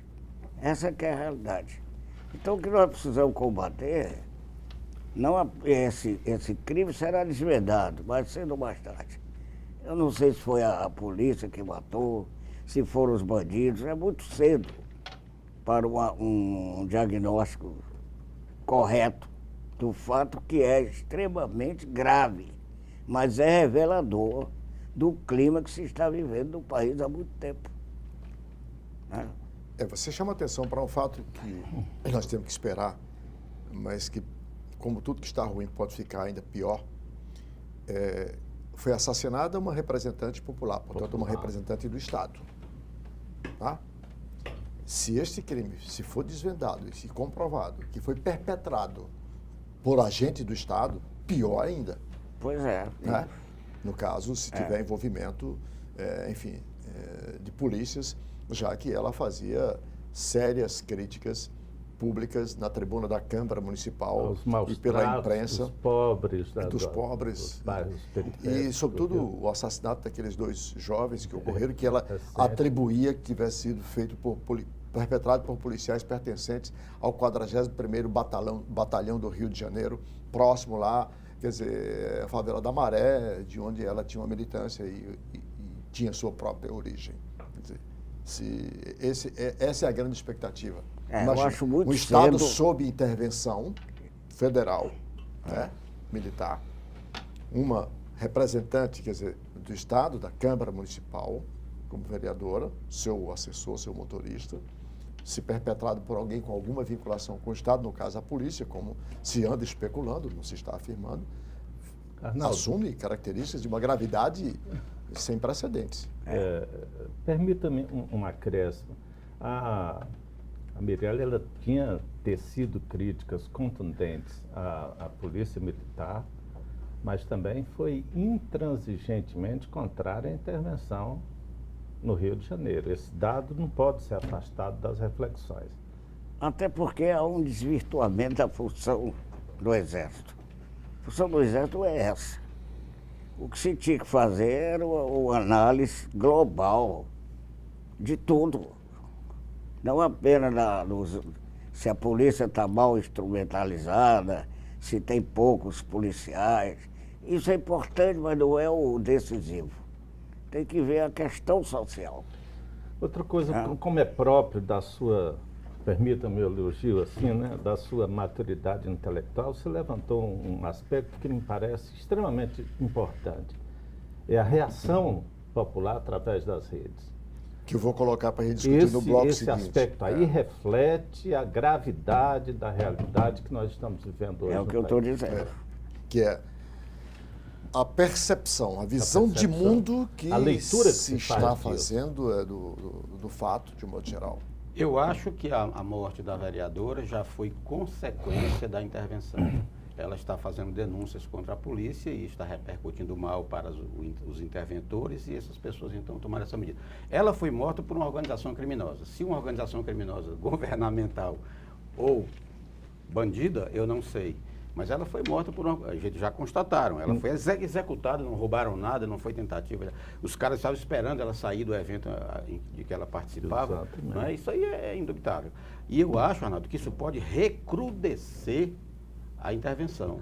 Essa que é a realidade. Então, o que nós precisamos combater... Esse crime será desvendado, mas cedo ou mais tarde. Eu não sei se foi a polícia que matou, se foram os bandidos. É muito cedo para um diagnóstico correto do fato que é extremamente grave, mas é revelador do clima que se está vivendo no país há muito tempo. Né? Você chama atenção para um fato que nós temos que esperar, mas que, como tudo que está ruim pode ficar ainda pior, foi assassinada uma representante popular, portanto, uma representante do Estado. Tá? Se este crime, se for desvendado e se comprovado que foi perpetrado por agente do Estado, pior ainda. Pois é. Né? No caso, se tiver envolvimento, de polícias, já que ela fazia sérias críticas públicas na tribuna da Câmara Municipal e pela imprensa. Dos pobres. Dos pobres. Dos bairros periféricos. E, sobretudo, o assassinato daqueles dois jovens que ocorreram, que ela atribuía que tivesse sido feito perpetrado por policiais pertencentes ao 41º Batalhão do Rio de Janeiro, próximo lá, quer dizer, a favela da Maré, de onde ela tinha uma militância e tinha sua própria origem. Quer dizer, essa é a grande expectativa. Eu acho muito um Estado cedo... sob intervenção federal, militar, uma representante, quer dizer, do Estado, da Câmara Municipal, como vereadora, seu assessor, seu motorista, se perpetrado por alguém com alguma vinculação com o Estado, no caso a polícia, como se anda especulando, não se está afirmando, assume características de uma gravidade sem precedentes. Permita-me um acréscimo. A Mirella, ela tinha tecido críticas contundentes à polícia militar, mas também foi intransigentemente contrária à intervenção no Rio de Janeiro. Esse dado não pode ser afastado das reflexões. Até porque há um desvirtuamento da função do Exército. A função do Exército é essa. O que se tinha que fazer era uma análise global de tudo. Não apenas se a polícia está mal instrumentalizada, se tem poucos policiais. Isso é importante, mas não é o decisivo. Tem que ver a questão social. Outra coisa, como é próprio da sua, permita-me o elogio assim, né, da sua maturidade intelectual, você levantou um aspecto que me parece extremamente importante. É a reação popular através das redes. Que eu vou colocar para a gente discutir no bloco esse seguinte. Esse aspecto aí reflete a gravidade da realidade que nós estamos vivendo hoje. É o que eu estou dizendo. Que é a percepção, a visão de mundo que a leitura que se está fazendo do fato, de um modo geral. Eu acho que a morte da vereadora já foi consequência da intervenção. Ela está fazendo denúncias contra a polícia e está repercutindo mal para os interventores e essas pessoas então tomaram essa medida. Ela foi morta por uma organização criminosa. Se uma organização criminosa governamental ou bandida, eu não sei. Mas ela foi morta por uma... A gente já constataram. Ela foi executada, não roubaram nada, não foi tentativa. Os caras estavam esperando ela sair do evento de que ela participava. Não é? Isso aí é indubitável. E eu acho, Arnaldo, que isso pode recrudescer a intervenção.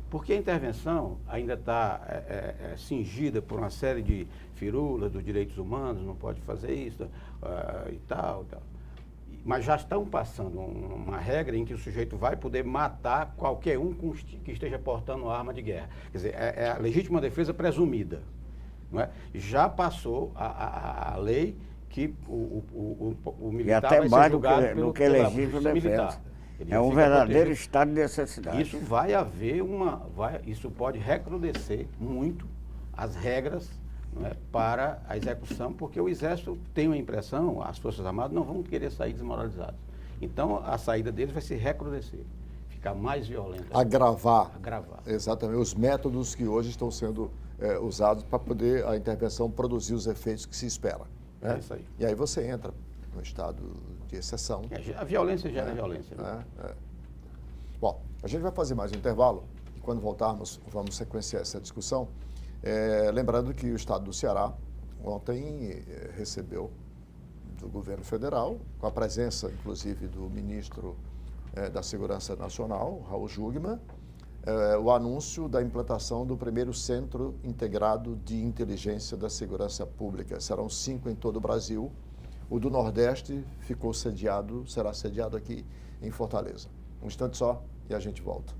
Porque a intervenção ainda está cingida por uma série de firulas dos direitos humanos, não pode fazer isso e tal. Mas já estão passando uma regra em que o sujeito vai poder matar qualquer um que esteja portando arma de guerra. Quer dizer, é a legítima defesa presumida. Não é? Já passou a lei que o militar vai ser julgado pelo que é legítima defesa. É um verdadeiro estado de necessidade. Isso vai haver isso pode recrudescer muito as regras, não é, para a execução, porque o Exército tem uma impressão, as Forças Armadas não vão querer sair desmoralizados. Então, a saída deles vai se recrudescer, ficar mais violenta. Agravar. Exatamente, os métodos que hoje estão sendo usados para poder a intervenção produzir os efeitos que se espera. Né? É isso aí. E aí você entra no estado de exceção. A violência gera violência. Né? Bom, a gente vai fazer mais um intervalo e quando voltarmos vamos sequenciar essa discussão. Lembrando que o estado do Ceará ontem recebeu do governo federal, com a presença inclusive do ministro da Segurança Nacional, Raul Jungmann, o anúncio da implantação do primeiro Centro Integrado de Inteligência da Segurança Pública. Serão 5 em todo o Brasil. O do Nordeste será sediado aqui em Fortaleza. Um instante só e a gente volta.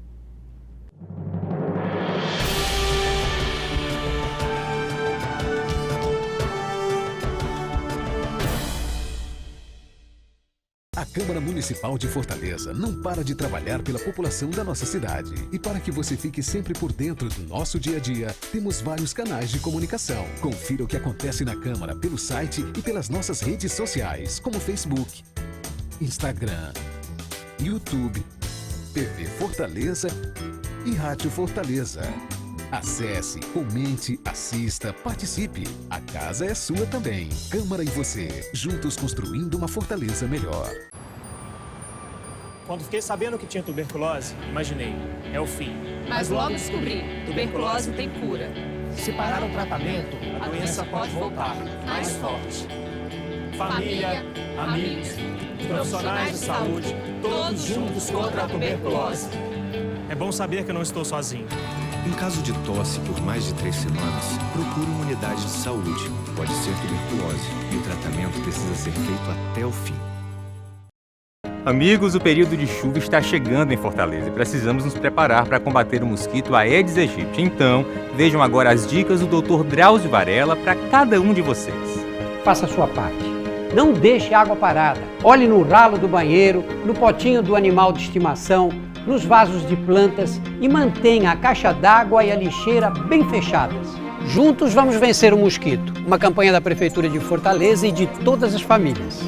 A Câmara Municipal de Fortaleza não para de trabalhar pela população da nossa cidade. E para que você fique sempre por dentro do nosso dia a dia, temos vários canais de comunicação. Confira o que acontece na Câmara pelo site e pelas nossas redes sociais, como Facebook, Instagram, YouTube, TV Fortaleza e Rádio Fortaleza. Acesse, comente, assista, participe. A casa é sua também. Câmara e você, juntos construindo uma Fortaleza melhor. Quando fiquei sabendo que tinha tuberculose, imaginei, é o fim. Mas logo descobri, tuberculose tem cura. Se parar o tratamento, a doença pode voltar, mais forte. Família, amigos, profissionais de saúde, todos juntos contra a tuberculose. É bom saber que eu não estou sozinho. Em caso de tosse por mais de 3 semanas, procure uma unidade de saúde. Pode ser tuberculose e o tratamento precisa ser feito até o fim. Amigos, o período de chuva está chegando em Fortaleza e precisamos nos preparar para combater o mosquito Aedes aegypti. Então, vejam agora as dicas do Dr. Drauzio Varella para cada um de vocês. Faça a sua parte. Não deixe água parada. Olhe no ralo do banheiro, no potinho do animal de estimação, nos vasos de plantas e mantenha a caixa d'água e a lixeira bem fechadas. Juntos vamos vencer o mosquito. Uma campanha da Prefeitura de Fortaleza e de todas as famílias.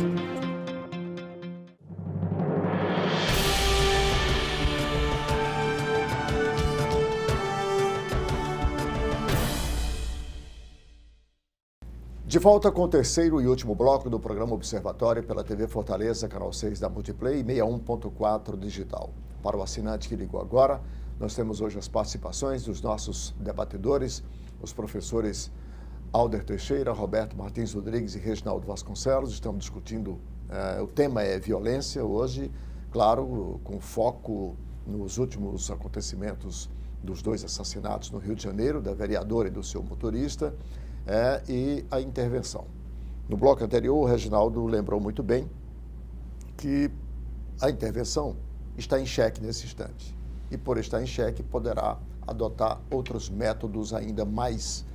De volta com o terceiro e último bloco do programa Observatório pela TV Fortaleza, canal 6 da Multiplay e 61.4 digital. Para o assinante que ligou agora, nós temos hoje as participações dos nossos debatedores, os professores Alder Teixeira, Roberto Martins Rodrigues e Reginaldo Vasconcelos. Estamos discutindo, o tema é violência hoje, claro, com foco nos últimos acontecimentos dos 2 assassinatos no Rio de Janeiro, da vereadora e do seu motorista, e a intervenção. No bloco anterior, o Reginaldo lembrou muito bem que a intervenção está em xeque nesse instante. E por estar em xeque, poderá adotar outros métodos ainda mais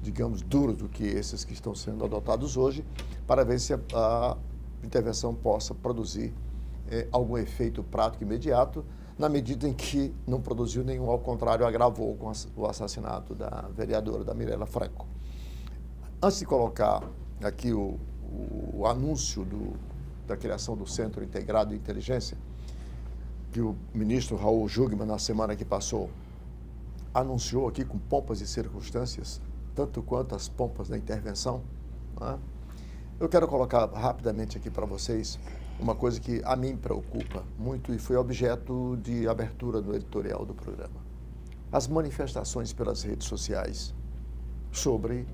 digamos, duros do que esses que estão sendo adotados hoje, para ver se a intervenção possa produzir algum efeito prático imediato, na medida em que não produziu nenhum, ao contrário, agravou com o assassinato da vereadora, da Mirella Franco. Antes de colocar aqui o anúncio da criação do Centro Integrado de Inteligência, que o ministro Raul Jungmann, na semana que passou, anunciou aqui com pompas e circunstâncias, tanto quanto as pompas da intervenção, né? Eu quero colocar rapidamente aqui para vocês uma coisa que a mim preocupa muito e foi objeto de abertura no editorial do programa. As manifestações pelas redes sociais sobre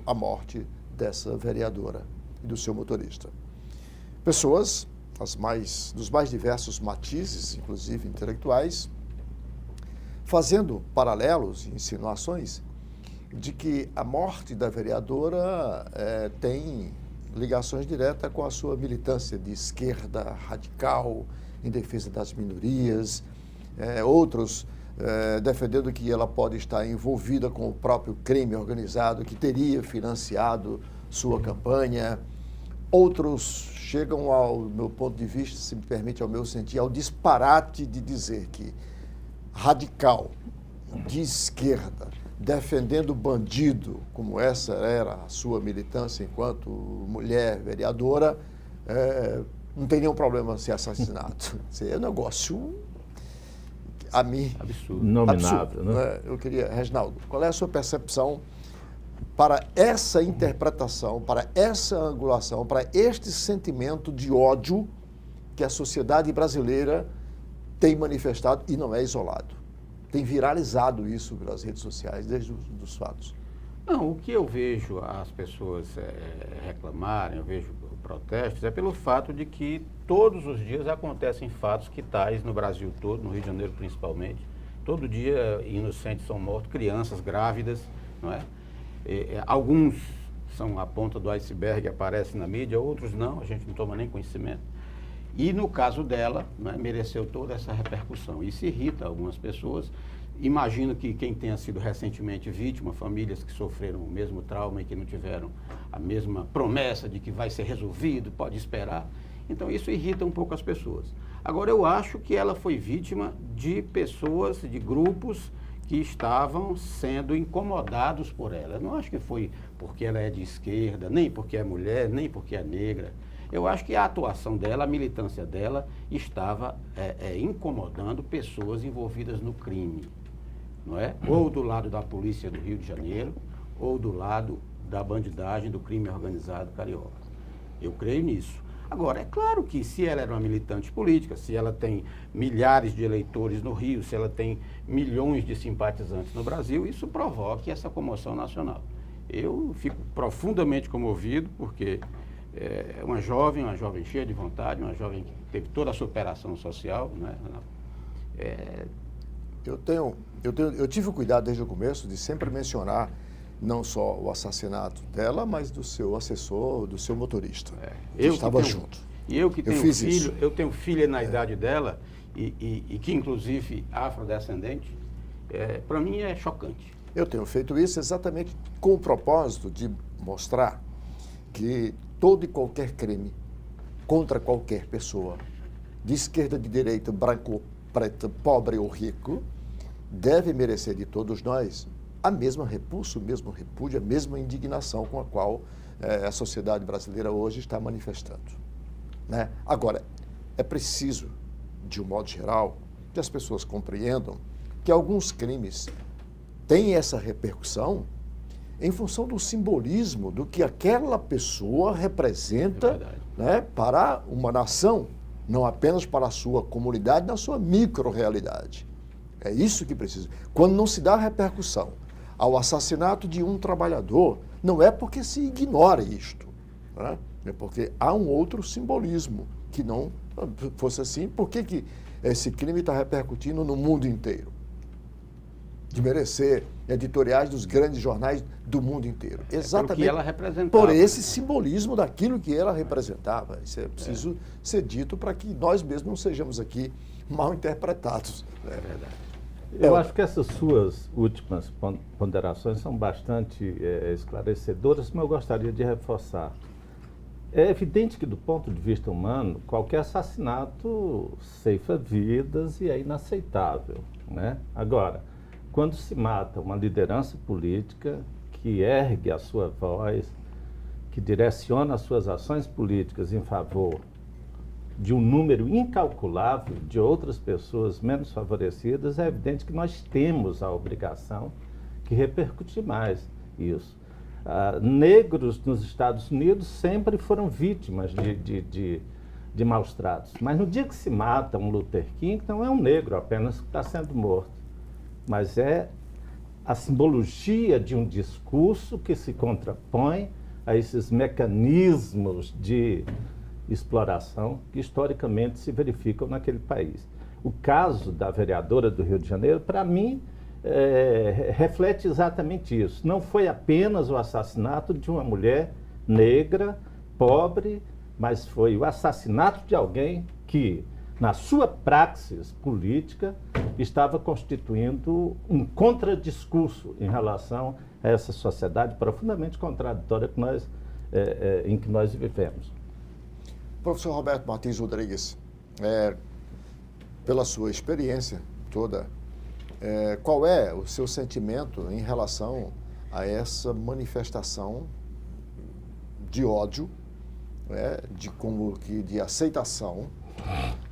a morte dessa vereadora e do seu motorista. Pessoas, dos mais diversos matizes, inclusive intelectuais, fazendo paralelos e insinuações de que a morte da vereadora tem ligações diretas com a sua militância de esquerda radical, em defesa das minorias, outros defendendo que ela pode estar envolvida com o próprio crime organizado que teria financiado sua campanha. Outros chegam, ao meu ponto de vista, se me permite, ao meu sentir, ao disparate de dizer que radical, de esquerda, defendendo bandido, como essa era a sua militância enquanto mulher vereadora, não tem nenhum problema ser assassinado. Isso é um negócio, a mim, absurdo. Nominável, absurdo, né? Eu queria, Reginaldo, qual é a sua percepção para essa interpretação, para essa angulação, para este sentimento de ódio que a sociedade brasileira tem manifestado e não é isolado? Tem viralizado isso pelas redes sociais desde os fatos. Não, o que eu vejo as pessoas reclamarem, eu vejo protestos, é pelo fato de que todos os dias acontecem fatos que tais no Brasil todo, no Rio de Janeiro principalmente. Todo dia inocentes são mortos, crianças grávidas, não é? Alguns são a ponta do iceberg, aparecem na mídia, outros não, a gente não toma nem conhecimento. E no caso dela, né, mereceu toda essa repercussão. Isso irrita algumas pessoas. Imagino que quem tenha sido recentemente vítima, famílias que sofreram o mesmo trauma e que não tiveram a mesma promessa de que vai ser resolvido, pode esperar. Então isso irrita um pouco as pessoas. Agora eu acho que ela foi vítima de pessoas, de grupos que estavam sendo incomodados por ela. Eu não acho que foi porque ela é de esquerda, nem porque é mulher, nem porque é negra. Eu acho que a atuação dela, a militância dela, estava incomodando pessoas envolvidas no crime, não é? Ou do lado da polícia do Rio de Janeiro, ou do lado da bandidagem, do crime organizado carioca. Eu creio nisso. Agora, é claro que se ela era uma militante política, se ela tem milhares de eleitores no Rio, se ela tem milhões de simpatizantes no Brasil, isso provoca essa comoção nacional. Eu fico profundamente comovido porque uma jovem cheia de vontade, uma jovem que teve toda a superação social, né? Eu tive o cuidado desde o começo de sempre mencionar não só o assassinato dela, mas do seu assessor, do seu motorista, que estava junto. E eu que tenho filho, eu tenho filha na idade dela e que inclusive afrodescendente, para mim é chocante. Eu tenho feito isso exatamente com o propósito de mostrar que todo e qualquer crime contra qualquer pessoa, de esquerda, de direita, branco, preto, pobre ou rico, deve merecer de todos nós a mesma repulsa, o mesmo repúdio, a mesma indignação com a qual a sociedade brasileira hoje está manifestando, né? Agora, é preciso, de um modo geral, que as pessoas compreendam que alguns crimes têm essa repercussão em função do simbolismo do que aquela pessoa representa, né, para uma nação, não apenas para a sua comunidade, na sua micro-realidade. É isso que precisa. Quando não se dá repercussão ao assassinato de um trabalhador, não é porque se ignora isto, né? É porque há um outro simbolismo, que não fosse assim, por que esse crime está repercutindo no mundo inteiro? De merecer editoriais dos grandes jornais do mundo inteiro. Exatamente ela representava, por esse simbolismo daquilo que ela representava. Isso é preciso ser dito para que nós mesmos não sejamos aqui mal interpretados. É verdade. Eu acho que essas suas últimas ponderações são bastante esclarecedoras, mas eu gostaria de reforçar. É evidente que, do ponto de vista humano, qualquer assassinato ceifa vidas e é inaceitável, né? Agora, quando se mata uma liderança política que ergue a sua voz, que direciona as suas ações políticas em favor de um número incalculável de outras pessoas menos favorecidas, é evidente que nós temos a obrigação de repercutir mais isso. Negros nos Estados Unidos sempre foram vítimas de maus tratos, mas no dia que se mata um Luther King, não é um negro apenas que está sendo morto, mas é a simbologia de um discurso que se contrapõe a esses mecanismos de exploração que historicamente se verificam naquele país. O caso da vereadora do Rio de Janeiro, para mim, reflete exatamente isso. Não foi apenas o assassinato de uma mulher negra, pobre, mas foi o assassinato de alguém que, na sua praxis política, estava constituindo um contradiscurso em relação a essa sociedade profundamente contraditória que em que nós vivemos. Professor Roberto Martins Rodrigues, pela sua experiência toda, qual é o seu sentimento em relação a manifestação de ódio, de aceitação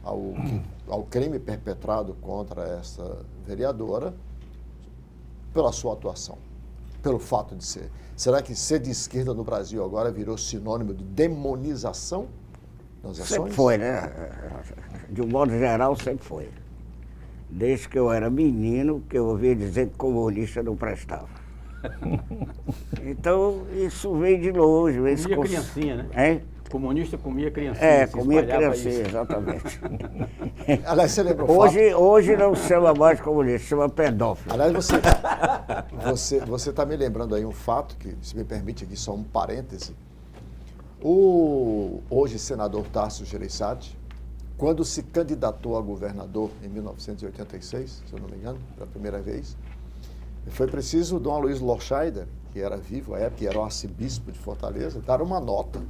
ao crime perpetrado contra essa vereadora pela sua atuação, pelo fato de ser? Será que ser de esquerda no Brasil agora virou sinônimo de demonização das ações? Sempre foi, né? De um modo geral, sempre foi. Desde que eu era menino, que eu ouvia dizer que comunista não prestava. Então, isso veio de longe. Comia criancinha, né? É? Comunista comia criancinha. Comia criancinha, exatamente. Aliás, você lembra hoje não se chama mais comunista, se chama pedófilo. Aliás, você está me lembrando aí um fato que, se me permite aqui só um parêntese. O hoje senador Tasso Gereissati, quando se candidatou a governador em 1986, se eu não me engano, pela primeira vez, foi preciso Dom Aloysio Lorscheider, que era vivo à época, que era o arcebispo de Fortaleza, dar uma nota,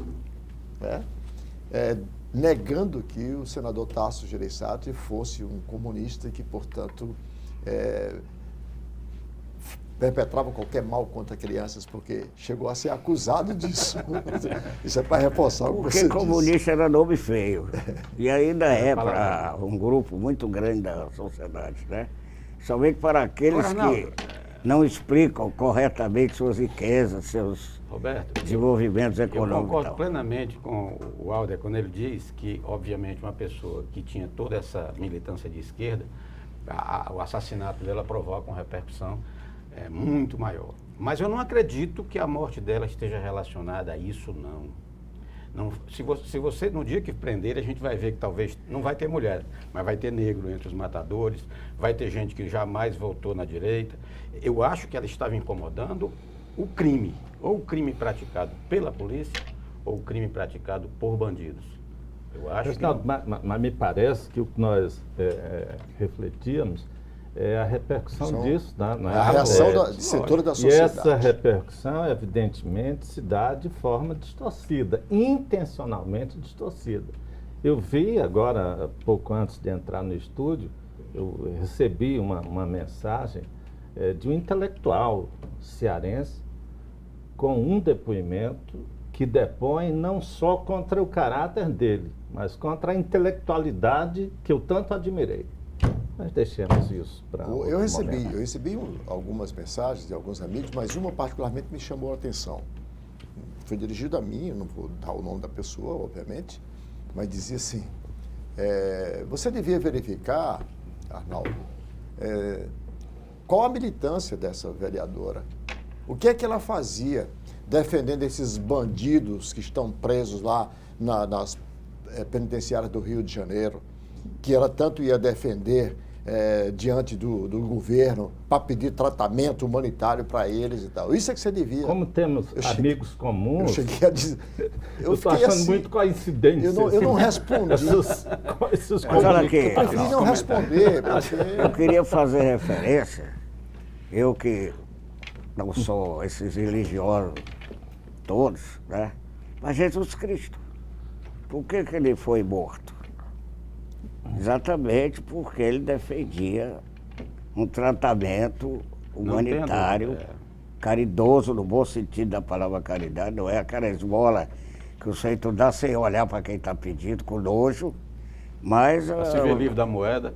negando que o senador Tasso Gereissati fosse um comunista e que, portanto, perpetrava qualquer mal contra crianças, porque chegou a ser acusado disso. Isso é para reforçar o que você disse. Porque comunista era nome feio. E ainda para um grupo muito grande da sociedade, né? Somente para aqueles que não explicam corretamente suas riquezas, seus desenvolvimentos econômicos. Eu concordo plenamente com o Alder quando ele diz que, obviamente, uma pessoa que tinha toda essa militância de esquerda, o assassinato dela provoca uma repercussão muito maior. Mas eu não acredito que a morte dela esteja relacionada a isso, não. Se você, no dia que prender, a gente vai ver que talvez não vai ter mulher, mas vai ter negro entre os matadores, vai ter gente que jamais votou na direita. Eu acho que ela estava incomodando o crime, ou o crime praticado pela polícia, ou o crime praticado por bandidos. Eu acho mas me parece que o que nós refletíamos é a repercussão disso na reação de setores da sociedade. E essa repercussão, evidentemente, se dá de forma distorcida, intencionalmente distorcida. Eu vi agora, pouco antes de entrar no estúdio, eu recebi uma mensagem de um intelectual cearense com um depoimento que depõe não só contra o caráter dele, mas contra a intelectualidade que eu tanto admirei. Nós deixemos isso para eu recebi algumas mensagens de alguns amigos, mas uma particularmente me chamou a atenção. Foi dirigida a mim, eu não vou dar o nome da pessoa, obviamente, mas dizia assim, você devia verificar, Arnaldo, qual a militância dessa vereadora? O que é que ela fazia defendendo esses bandidos que estão presos lá nas penitenciárias do Rio de Janeiro, que ela tanto ia defender diante do governo para pedir tratamento humanitário para eles e tal. Isso é que você devia. Como temos amigos comuns, eu cheguei a dizer... Eu estou achando assim, muito coincidente. Eu não respondi. Esses Mas olha aqui, eu preferi não responder. Eu queria fazer referência, eu que não sou esses religiosos todos, né? Mas Jesus Cristo, por que ele foi morto? Exatamente porque ele defendia um tratamento humanitário, caridoso, no bom sentido da palavra caridade, não é aquela esmola que o Senhor dá sem olhar para quem está pedindo, com nojo, mas... Se vê livre da moeda.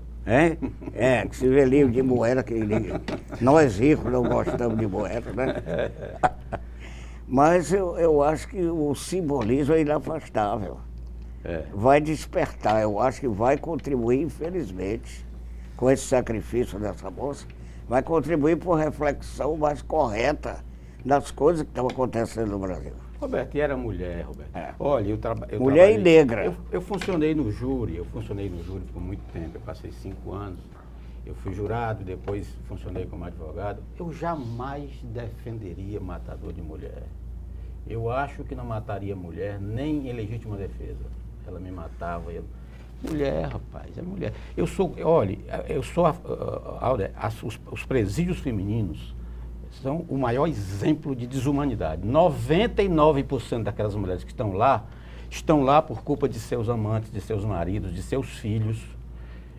Que se vê livre de moeda, que nós ricos não gostamos de moeda, né? Mas eu acho que o simbolismo é inafastável. Vai despertar, eu acho que vai contribuir, infelizmente, com esse sacrifício dessa moça, vai contribuir para uma reflexão mais correta das coisas que estão acontecendo no Brasil. Roberto, e era mulher, Roberto. Olha, eu mulher e negra. Eu funcionei no júri, por muito tempo, eu passei 5 anos, eu fui jurado, depois funcionei como advogado. Eu jamais defenderia matador de mulher. Eu acho que não mataria mulher nem em legítima defesa. Ela me matava. Mulher, rapaz, é mulher. Os presídios femininos são o maior exemplo de desumanidade. 99% daquelas mulheres que estão lá por culpa de seus amantes, de seus maridos, de seus filhos.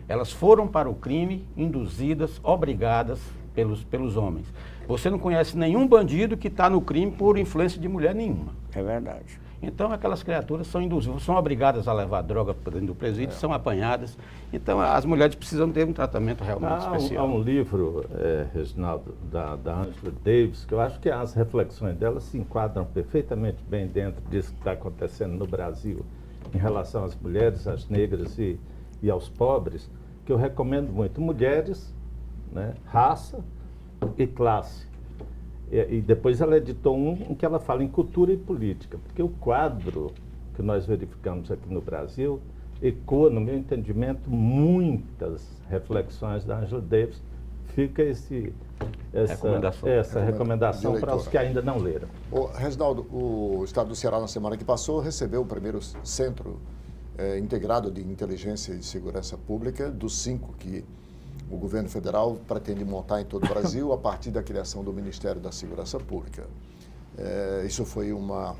Elas foram para o crime induzidas, obrigadas pelos homens. Você não conhece nenhum bandido que está no crime por influência de mulher nenhuma. É verdade. Então, aquelas criaturas são induzidas, são obrigadas a levar droga para dentro do presídio, são apanhadas. Então, as mulheres precisam ter um tratamento realmente especial. Há um livro, Reginaldo, da Angela Davis, que eu acho que as reflexões dela se enquadram perfeitamente bem dentro disso que está acontecendo no Brasil, em relação às mulheres, às negras e aos pobres, que eu recomendo muito. Mulheres, né, raça e classe. E depois ela editou um em que ela fala em cultura e política, porque o quadro que nós verificamos aqui no Brasil ecoa, no meu entendimento, muitas reflexões da Angela Davis. Fica essa recomendação para os que ainda não leram. Reginaldo, o Estado do Ceará, na semana que passou, recebeu o primeiro centro integrado de inteligência e segurança pública, dos 5 que o governo federal pretende montar em todo o Brasil a partir da criação do Ministério da Segurança Pública. Isso foi uma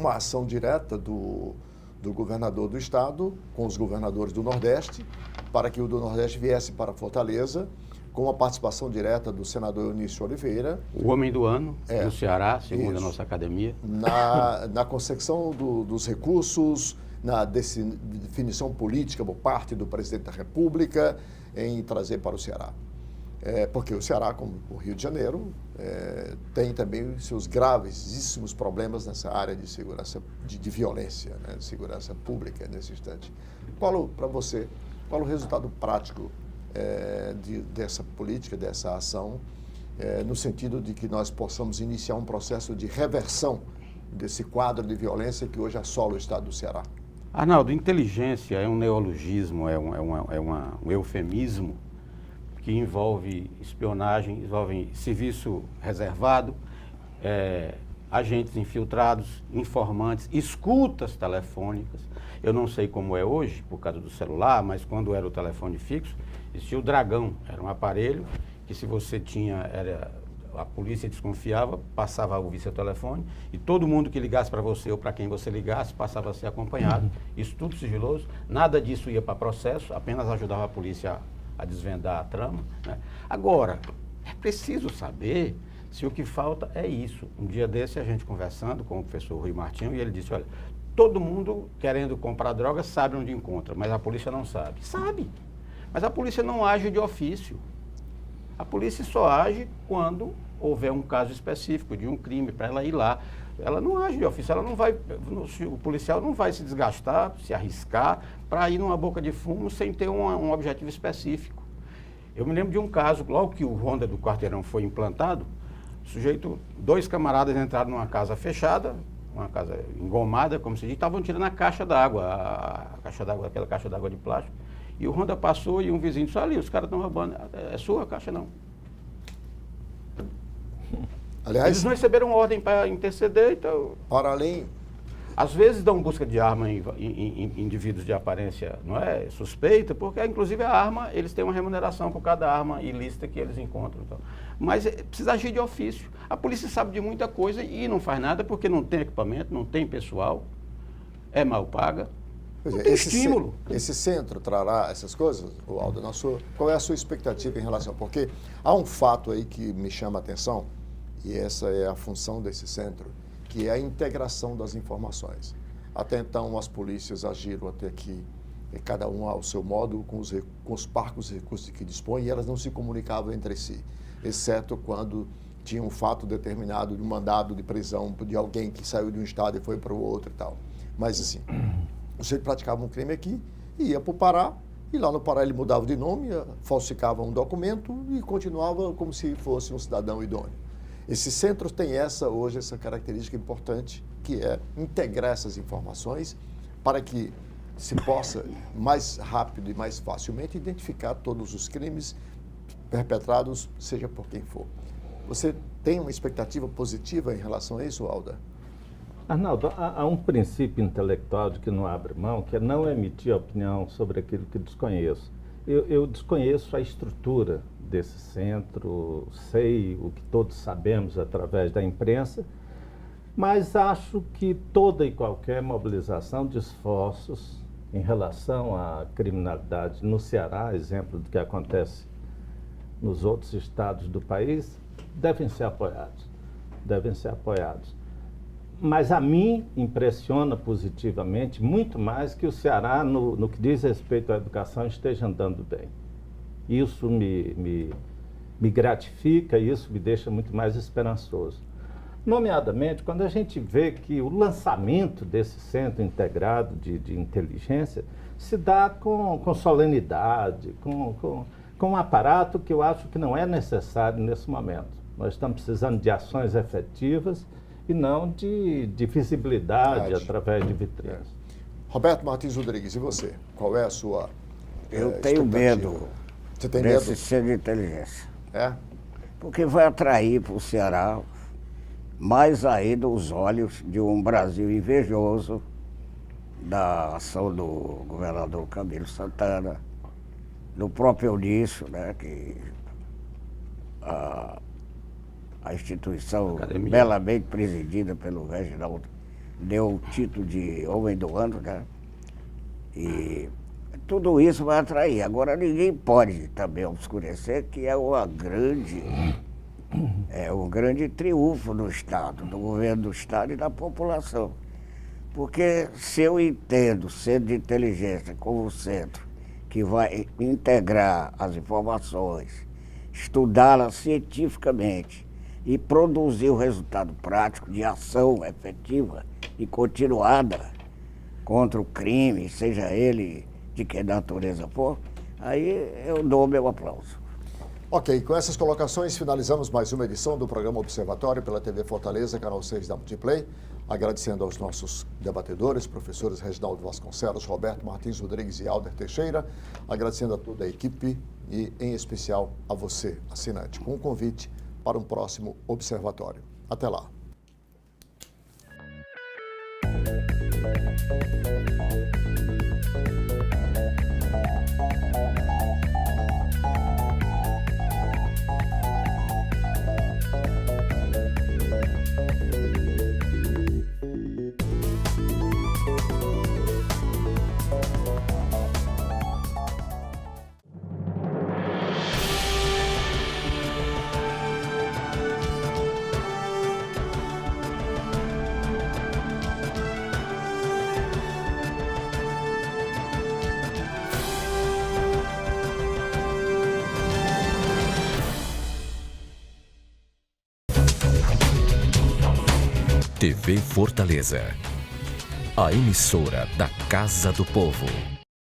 ação direta do governador do estado com os governadores do Nordeste, para que o do Nordeste viesse para Fortaleza, com a participação direta do senador Eunício Oliveira. O homem do ano do Ceará, segundo a nossa academia. Na concepção dos recursos, na definição política por parte do presidente da República, em trazer para o Ceará. Porque o Ceará, como o Rio de Janeiro, tem também seus gravíssimos problemas nessa área de segurança, de violência, né, de segurança pública nesse instante. Para você, qual o resultado prático dessa política, dessa ação, no sentido de que nós possamos iniciar um processo de reversão desse quadro de violência que hoje assola o estado do Ceará? Arnaldo, inteligência é um neologismo, é um eufemismo que envolve espionagem, envolve serviço reservado, agentes infiltrados, informantes, escutas telefônicas. Eu não sei como é hoje, por causa do celular, mas quando era o telefone fixo, existia o Dragão. Era um aparelho que, se você tinha... a polícia desconfiava, passava a ouvir seu telefone e todo mundo que ligasse para você ou para quem você ligasse passava a ser acompanhado. Isso tudo sigiloso, nada disso ia para processo, apenas ajudava a polícia a desvendar a trama, né? Agora, é preciso saber se o que falta é isso. Um dia desse, a gente conversando com o professor Rui Martinho, e ele disse, olha, todo mundo querendo comprar droga sabe onde encontra, mas a polícia não sabe. Sabe, mas a polícia não age de ofício. A polícia só age quando houver um caso específico de um crime, para ela ir lá. Ela não age de ofício, ela não vai, o policial não vai se desgastar, se arriscar para ir numa boca de fumo sem ter um objetivo específico. Eu me lembro de um caso, logo que o Ronda do Quarteirão foi implantado, dois camaradas entraram numa casa fechada, uma casa engomada, como se diz, estavam tirando a caixa d'água, aquela caixa d'água de plástico, E o Honda passou e um vizinho disse, ali, os caras estão roubando. É sua a caixa, não. Aliás, eles não receberam ordem para interceder, então... Para além... Às vezes dão busca de arma em indivíduos de aparência, não é, suspeita, porque inclusive a arma, eles têm uma remuneração por cada arma ilícita que eles encontram. Então. Mas precisa agir de ofício. A polícia sabe de muita coisa e não faz nada porque não tem equipamento, não tem pessoal, é mal paga. Pois não é, tem estímulo. Esse centro trará essas coisas, Aldo? Qual é a sua expectativa em relação? Porque há um fato aí que me chama a atenção, e essa é a função desse centro, que é a integração das informações. Até então, as polícias agiram até que cada um ao seu modo, com os parcos recursos que dispõe, e elas não se comunicavam entre si, exceto quando tinha um fato determinado de um mandado de prisão de alguém que saiu de um estado e foi para o outro e tal. Mas assim, você praticava um crime aqui, ia para o Pará, e lá no Pará ele mudava de nome, falsificava um documento e continuava como se fosse um cidadão idôneo. Esses centros têm hoje essa característica importante, que é integrar essas informações para que se possa mais rápido e mais facilmente identificar todos os crimes perpetrados, seja por quem for. Você tem uma expectativa positiva em relação a isso, Alda? Arnaldo, há um princípio intelectual de que não abre mão, que é não emitir opinião sobre aquilo que desconheço. Eu desconheço a estrutura desse centro, sei o que todos sabemos através da imprensa, mas acho que toda e qualquer mobilização de esforços em relação à criminalidade no Ceará, exemplo do que acontece nos outros estados do país, devem ser apoiados. Mas a mim impressiona positivamente muito mais que o Ceará, no que diz respeito à educação, esteja andando bem. Isso me gratifica, isso me deixa muito mais esperançoso. Nomeadamente, quando a gente vê que o lançamento desse centro integrado de inteligência se dá com solenidade, com um aparato que eu acho que não é necessário nesse momento. Nós estamos precisando de ações efetivas e não de visibilidade através de vitrinas. Roberto Martins Rodrigues, e você? Qual é a sua Eu tenho medo. Você tem desse medo? centro de inteligência. É? Porque vai atrair para o Ceará mais ainda os olhos de um Brasil invejoso da ação do governador Camilo Santana, do próprio Eunício, né, que a instituição belamente presidida pelo Reginaldo deu o título de Homem do Ano, né? E tudo isso vai atrair. Agora, ninguém pode também obscurecer que é um grande triunfo do Estado, do governo do Estado e da população. Porque se eu entendo o centro de inteligência como um centro que vai integrar as informações, estudá-las cientificamente e produzir o resultado prático de ação efetiva e continuada contra o crime, seja ele de que natureza for, aí eu dou meu aplauso. Ok, com essas colocações finalizamos mais uma edição do programa Observatório pela TV Fortaleza, canal 6 da Multiplay. Agradecendo aos nossos debatedores, professores Reginaldo Vasconcelos, Roberto Martins Rodrigues e Alder Teixeira. Agradecendo a toda a equipe e, em especial, a você, assinante, com um convite para um próximo Observatório. Até lá. TV Fortaleza, a emissora da Casa do Povo.